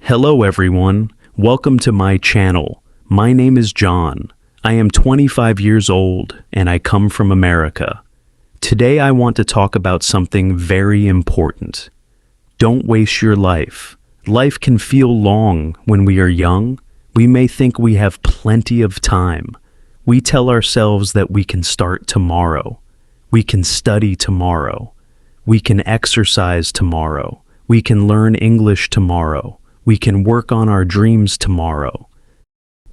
Hello everyone, welcome to my channel. My name is John. I am 25 years old and I come from America. Today I want to talk about something very important. Don't waste your life. Life can feel long when we are young. We may think we have plenty of time. We tell ourselves that we can start tomorrow. We can study tomorrow. We can exercise tomorrow. We can learn English tomorrow. We can work on our dreams tomorrow.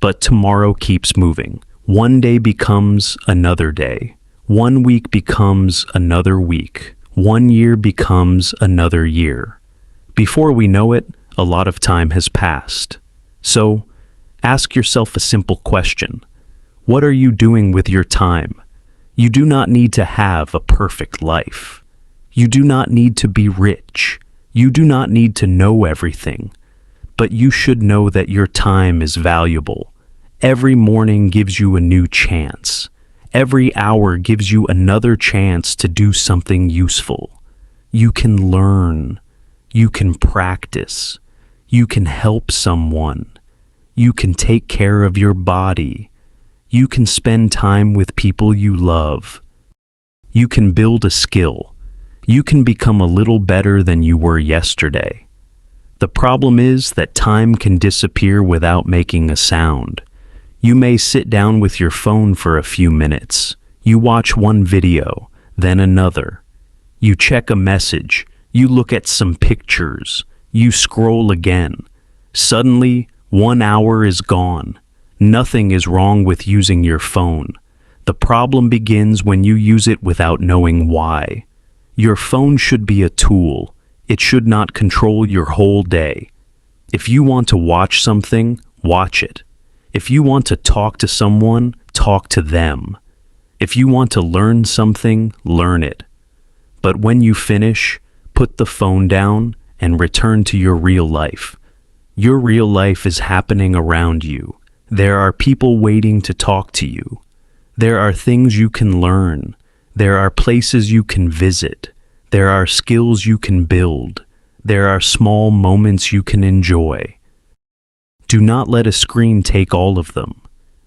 But tomorrow keeps moving. One day becomes another day. 1 week becomes another week. 1 year becomes another year. Before we know it, a lot of time has passed. So, ask yourself a simple question. What are you doing with your time? You do not need to have a perfect life. You do not need to be rich. You do not need to know everything. But you should know that your time is valuable. Every morning gives you a new chance. Every hour gives you another chance to do something useful. You can learn. You can practice. You can help someone. You can take care of your body. You can spend time with people you love. You can build a skill. You can become a little better than you were yesterday. The problem is that time can disappear without making a sound. You may sit down with your phone for a few minutes. You watch one video, then another. You check a message. You look at some pictures. You scroll again. Suddenly, 1 hour is gone. Nothing is wrong with using your phone. The problem begins when you use it without knowing why. Your phone should be a tool. It should not control your whole day. If you want to watch something, watch it. If you want to talk to someone, talk to them. If you want to learn something, learn it. But when you finish, put the phone down and return to your real life. Your real life is happening around you. There are people waiting to talk to you. There are things you can learn. There are places you can visit. There are skills you can build. There are small moments you can enjoy. Do not let a screen take all of them.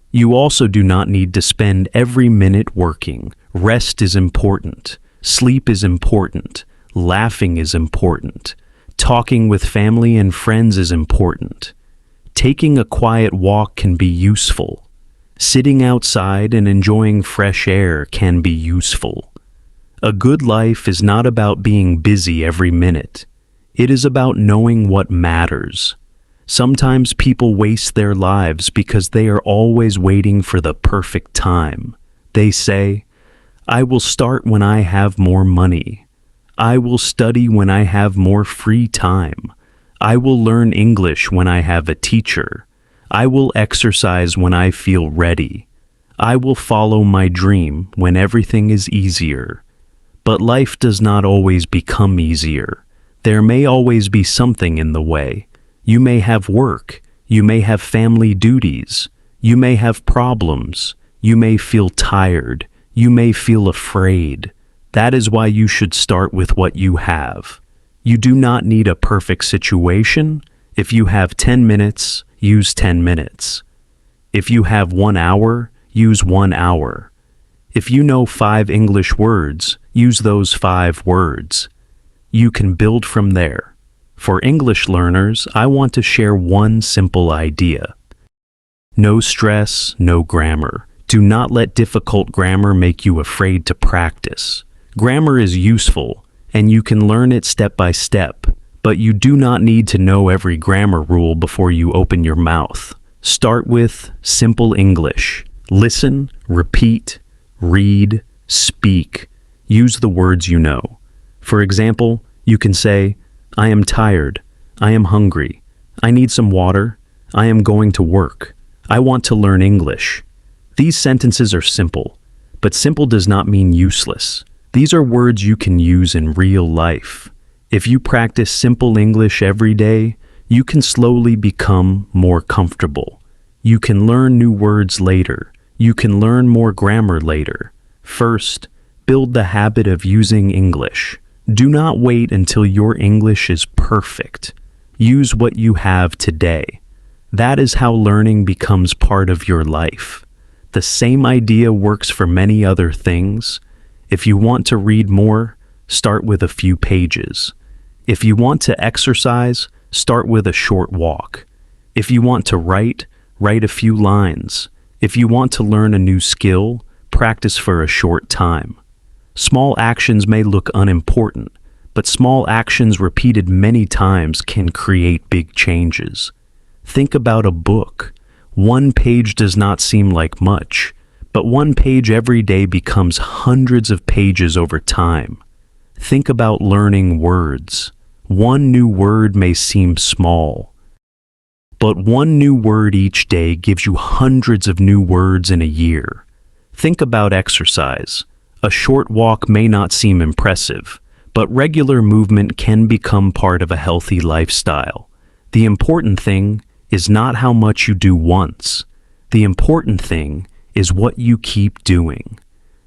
You also do not need to spend every minute working. Rest is important. Sleep is important. Laughing is important. Talking with family and friends is important. Taking a quiet walk can be useful. Sitting outside and enjoying fresh air can be useful. A good life is not about being busy every minute. It is about knowing what matters. Sometimes people waste their lives because they are always waiting for the perfect time. They say, "I will start when I have more money. I will study when I have more free time. I will learn English when I have a teacher. I will exercise when I feel ready. I will follow my dream when everything is easier." But life does not always become easier. There may always be something in the way. You may have work. You may have family duties. You may have problems. You may feel tired. You may feel afraid. That is why you should start with what you have. You do not need a perfect situation. If you have 10 minutes, use 10 minutes. If you have 1 hour, use 1 hour. If you know 5 English words, use those 5 words. You can build from there. For English learners, I want to share one simple idea. No stress, no grammar. Do not let difficult grammar make you afraid to practice. Grammar is useful, and you can learn it step by step, but you do not need to know every grammar rule before you open your mouth. Start with simple English. Listen, repeat, read, speak. Use the words you know. For example, you can say, "I am tired. I am hungry. I need some water. I am going to work. I want to learn English." These sentences are simple, but simple does not mean useless. These are words you can use in real life. If you practice simple English every day, you can slowly become more comfortable. You can learn new words later. You can learn more grammar later. First, build the habit of using English. Do not wait until your English is perfect. Use what you have today. That is how learning becomes part of your life. The same idea works for many other things. If you want to read more, start with a few pages. If you want to exercise, start with a short walk. If you want to write, write a few lines. If you want to learn a new skill, practice for a short time. Small actions may look unimportant, but small actions repeated many times can create big changes. Think about a book. One page does not seem like much, but one page every day becomes hundreds of pages over time. Think about learning words. One new word may seem small, but one new word each day gives you hundreds of new words in a year. Think about exercise. A short walk may not seem impressive, but regular movement can become part of a healthy lifestyle. The important thing is not how much you do once. The important thing is what you keep doing.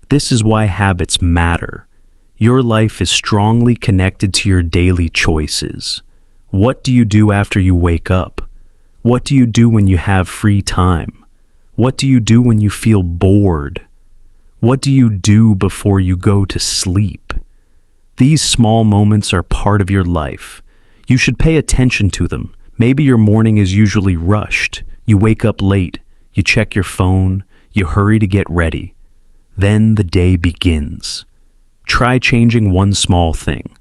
This is why habits matter. Your life is strongly connected to your daily choices. What do you do after you wake up? What do you do when you have free time? What do you do when you feel bored? What do you do before you go to sleep? These small moments are part of your life. You should pay attention to them. Maybe your morning is usually rushed. You wake up late. You check your phone. You hurry to get ready. Then the day begins. Try changing one small thing.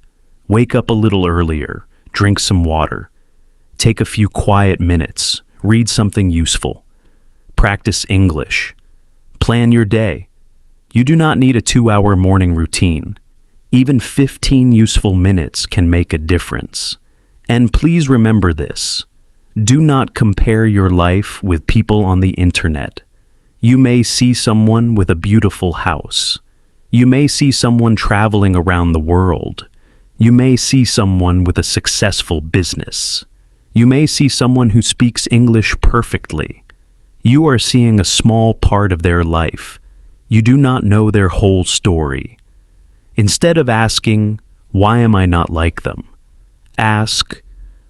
Wake up a little earlier. Drink some water. Take a few quiet minutes. Read something useful. Practice English. Plan your day. You do not need a 2-hour morning routine. Even 15 useful minutes can make a difference. And please remember this. Do not compare your life with people on the internet. You may see someone with a beautiful house. You may see someone traveling around the world. You may see someone with a successful business. You may see someone who speaks English perfectly. You are seeing a small part of their life. You do not know their whole story. Instead of asking, "Why am I not like them?" ask,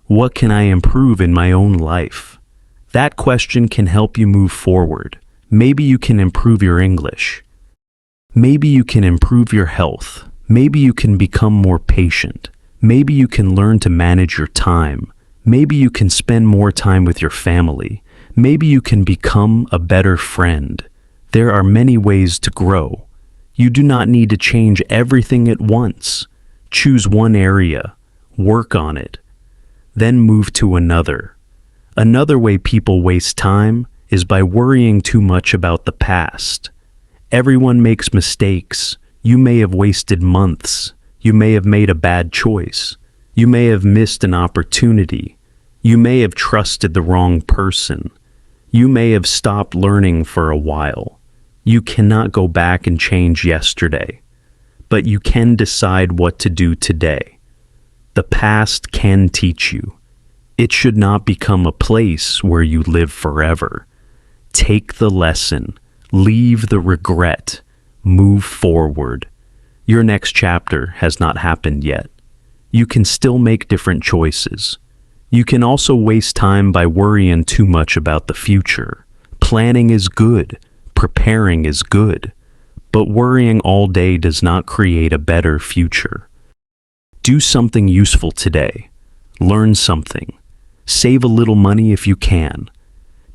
"What can I improve in my own life?" That question can help you move forward. Maybe you can improve your English. Maybe you can improve your health. Maybe you can become more patient. Maybe you can learn to manage your time. Maybe you can spend more time with your family. Maybe you can become a better friend. There are many ways to grow. You do not need to change everything at once. Choose one area, work on it, then move to another. Another way people waste time is by worrying too much about the past. Everyone makes mistakes. You may have wasted months. You may have made a bad choice. You may have missed an opportunity. You may have trusted the wrong person. You may have stopped learning for a while. You cannot go back and change yesterday, but you can decide what to do today. The past can teach you. It should not become a place where you live forever. Take the lesson, leave the regret, move forward. Your next chapter has not happened yet. You can still make different choices. You can also waste time by worrying too much about the future. Planning is good. Preparing is good, but worrying all day does not create a better future. Do something useful today. Learn something. Save a little money if you can.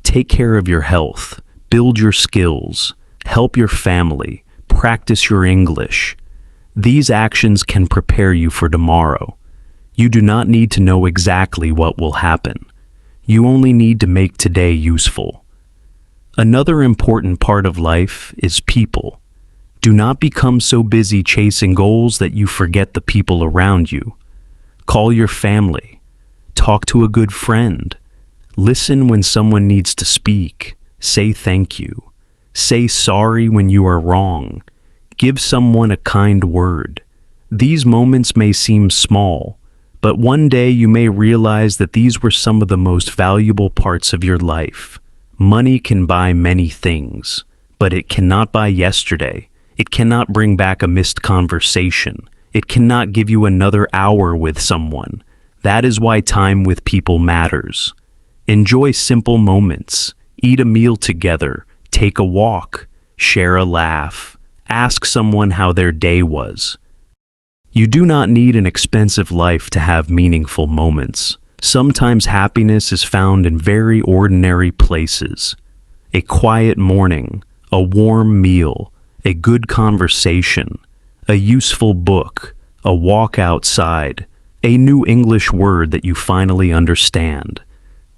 Take care of your health. Build your skills. Help your family. Practice your English. These actions can prepare you for tomorrow. You do not need to know exactly what will happen. You only need to make today useful. Another important part of life is people. Do not become so busy chasing goals that you forget the people around you. Call your family. Talk to a good friend. Listen when someone needs to speak. Say thank you. Say sorry when you are wrong. Give someone a kind word. These moments may seem small, but one day you may realize that these were some of the most valuable parts of your life. Money can buy many things, but it cannot buy yesterday. It cannot bring back a missed conversation. It cannot give you another hour with someone. That is why time with people matters. Enjoy simple moments. Eat a meal together. Take a walk. Share a laugh. Ask someone how their day was. You do not need an expensive life to have meaningful moments. Sometimes happiness is found in very ordinary places. A quiet morning, a warm meal, a good conversation, a useful book, a walk outside, a new English word that you finally understand.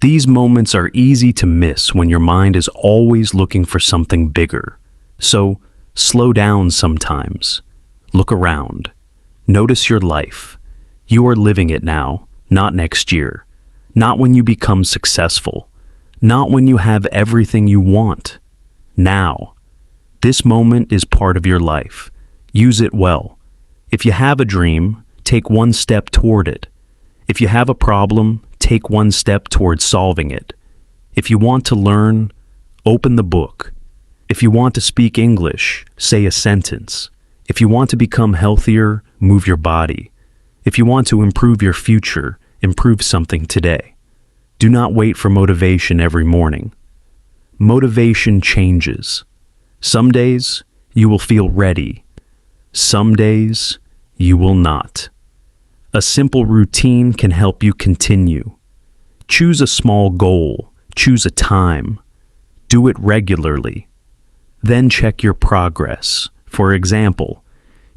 These moments are easy to miss when your mind is always looking for something bigger. So, slow down sometimes. Look around. Notice your life. You are living it now, not next year. Not when you become successful. Not when you have everything you want. Now. This moment is part of your life. Use it well. If you have a dream, take one step toward it. If you have a problem, take one step towards solving it. If you want to learn, open the book. If you want to speak English, say a sentence. If you want to become healthier, move your body. If you want to improve your future, improve something today. Do not wait for motivation every morning. Motivation changes. Some days, you will feel ready. Some days, you will not. A simple routine can help you continue. Choose a small goal. Choose a time. Do it regularly. Then check your progress. For example,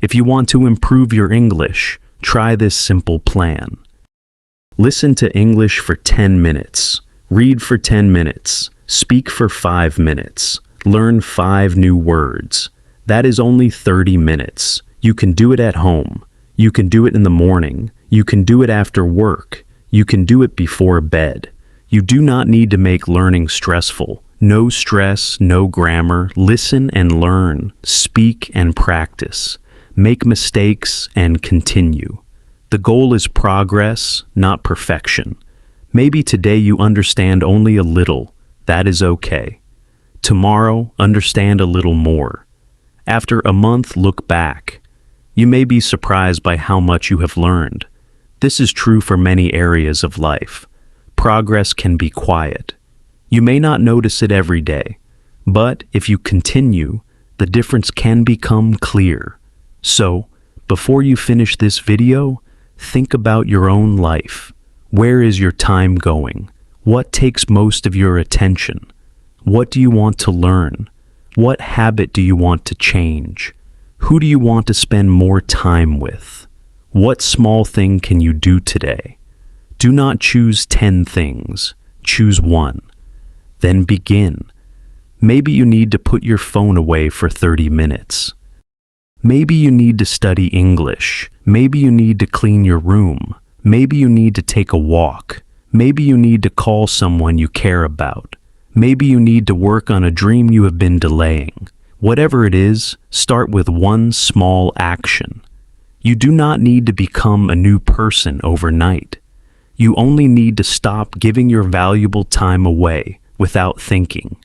if you want to improve your English, try this simple plan. Listen to English for 10 minutes. Read for 10 minutes. Speak for 5 minutes. Learn 5 new words. That is only 30 minutes. You can do it at home. You can do it in the morning. You can do it after work. You can do it before bed. You do not need to make learning stressful. No stress, no grammar. Listen and learn. Speak and practice. Make mistakes and continue. The goal is progress, not perfection. Maybe today you understand only a little. That is okay. Tomorrow, understand a little more. After a month, look back. You may be surprised by how much you have learned. This is true for many areas of life. Progress can be quiet. You may not notice it every day, but if you continue, the difference can become clear. So, before you finish this video, think about your own life. Where is your time going? What takes most of your attention? What do you want to learn? What habit do you want to change? Who do you want to spend more time with? What small thing can you do today? Do not choose 10 things. Choose one. Then begin. Maybe you need to put your phone away for 30 minutes. Maybe you need to study English. Maybe you need to clean your room. Maybe you need to take a walk. Maybe you need to call someone you care about. Maybe you need to work on a dream you have been delaying. Whatever it is, start with one small action. You do not need to become a new person overnight. You only need to stop giving your valuable time away without thinking.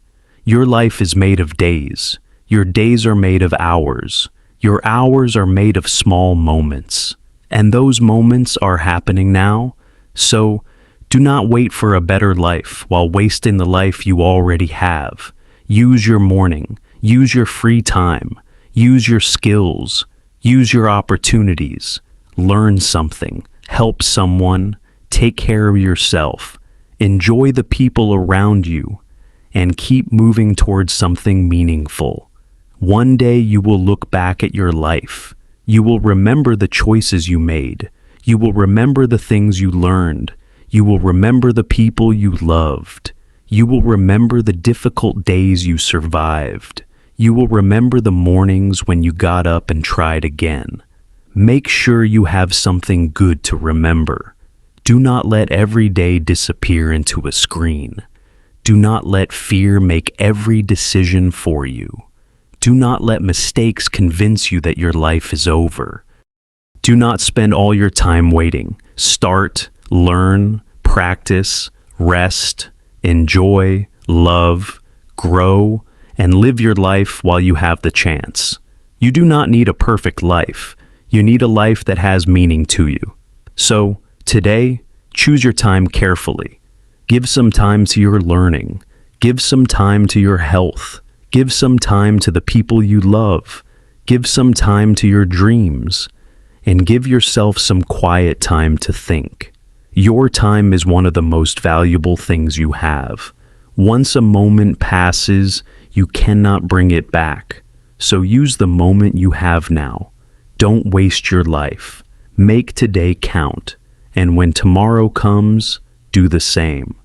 Your life is made of days. Your days are made of hours. Your hours are made of small moments. And those moments are happening now. So, do not wait for a better life while wasting the life you already have. Use your morning. Use your free time. Use your skills. Use your opportunities. Learn something. Help someone. Take care of yourself. Enjoy the people around you. And keep moving towards something meaningful. One day you will look back at your life. You will remember the choices you made. You will remember the things you learned. You will remember the people you loved. You will remember the difficult days you survived. You will remember the mornings when you got up and tried again. Make sure you have something good to remember. Do not let every day disappear into a screen. Do not let fear make every decision for you. Do not let mistakes convince you that your life is over. Do not spend all your time waiting. Start, learn, practice, rest, enjoy, love, grow, and live your life while you have the chance. You do not need a perfect life. You need a life that has meaning to you. So, today, Choose your time carefully. Give some time to your learning. Give some time to your health. Give some time to the people you love. Give some time to your dreams. And give yourself some quiet time to think. Your time is one of the most valuable things you have. Once a moment passes, you cannot bring it back. So use the moment you have now. Don't waste your life. Make today count. And when tomorrow comes, do the same.